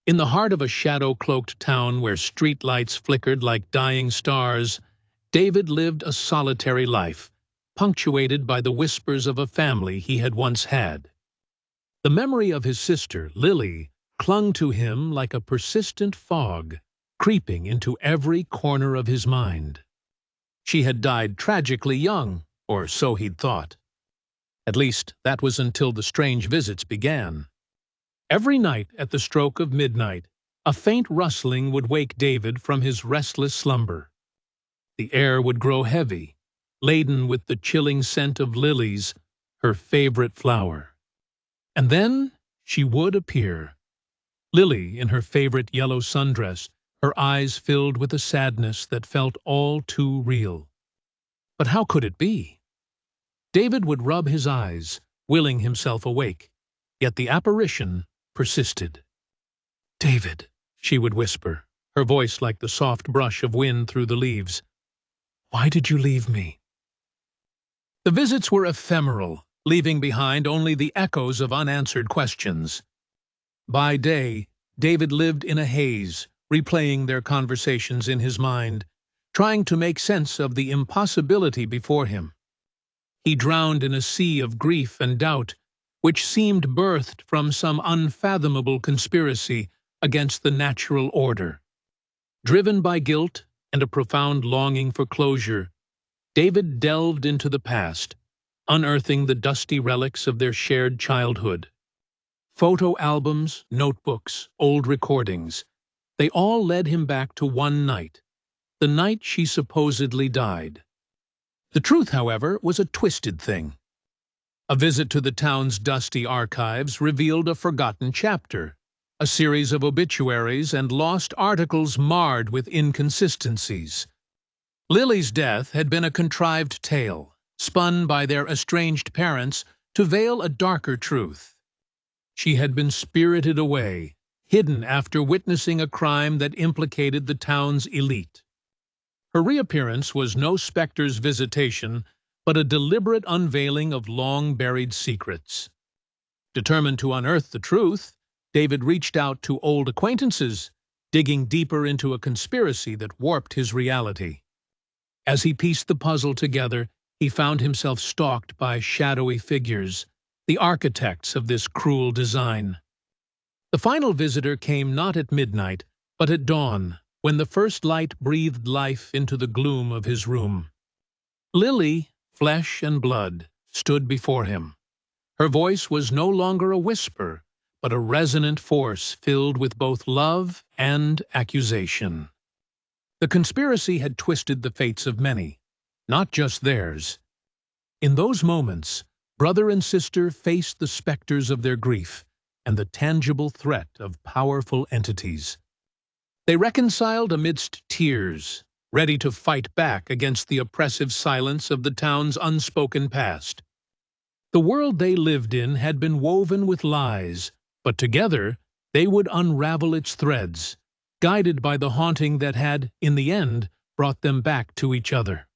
In the heart of a shadow-cloaked town where streetlights flickered like dying stars, David lived a solitary life, punctuated by the whispers of a family he had once had. The memory of his sister, Lily, clung to him like a persistent fog, creeping into every corner of his mind. She had died tragically young, or so he'd thought. At least, that was until the strange visits began. Every night at the stroke of midnight, a faint rustling would wake David from his restless slumber. The air would grow heavy, laden with the chilling scent of lilies, her favorite flower. And then she would appear. Lily in her favorite yellow sundress, her eyes filled with a sadness that felt all too real. But how could it be? David would rub his eyes, willing himself awake, yet the apparition persisted. "David," she would whisper, her voice like the soft brush of wind through the leaves. "Why did you leave me?" The visits were ephemeral, leaving behind only the echoes of unanswered questions. By day, David lived in a haze, replaying their conversations in his mind, trying to make sense of the impossibility before him. He drowned in a sea of grief and doubt, which seemed birthed from some unfathomable conspiracy against the natural order. Driven by guilt and a profound longing for closure, David delved into the past, unearthing the dusty relics of their shared childhood. Photo albums, notebooks, old recordings, they all led him back to one night, the night she supposedly died. The truth, however, was a twisted thing. A visit to the town's dusty archives revealed a forgotten chapter, a series of obituaries and lost articles marred with inconsistencies. Lily's death had been a contrived tale, spun by their estranged parents to veil a darker truth. She had been spirited away, hidden after witnessing a crime that implicated the town's elite. Her reappearance was no specter's visitation, but a deliberate unveiling of long-buried secrets. Determined to unearth the truth, David reached out to old acquaintances, digging deeper into a conspiracy that warped his reality. As he pieced the puzzle together, he found himself stalked by shadowy figures, the architects of this cruel design. The final visitor came not at midnight, but at dawn, when the first light breathed life into the gloom of his room. Lily, flesh and blood, stood before him. Her voice was no longer a whisper, but a resonant force filled with both love and accusation. The conspiracy had twisted the fates of many, not just theirs. In those moments, brother and sister faced the specters of their grief and the tangible threat of powerful entities. They reconciled amidst tears, ready to fight back against the oppressive silence of the town's unspoken past. The world they lived in had been woven with lies, but together they would unravel its threads, guided by the haunting that had, in the end, brought them back to each other.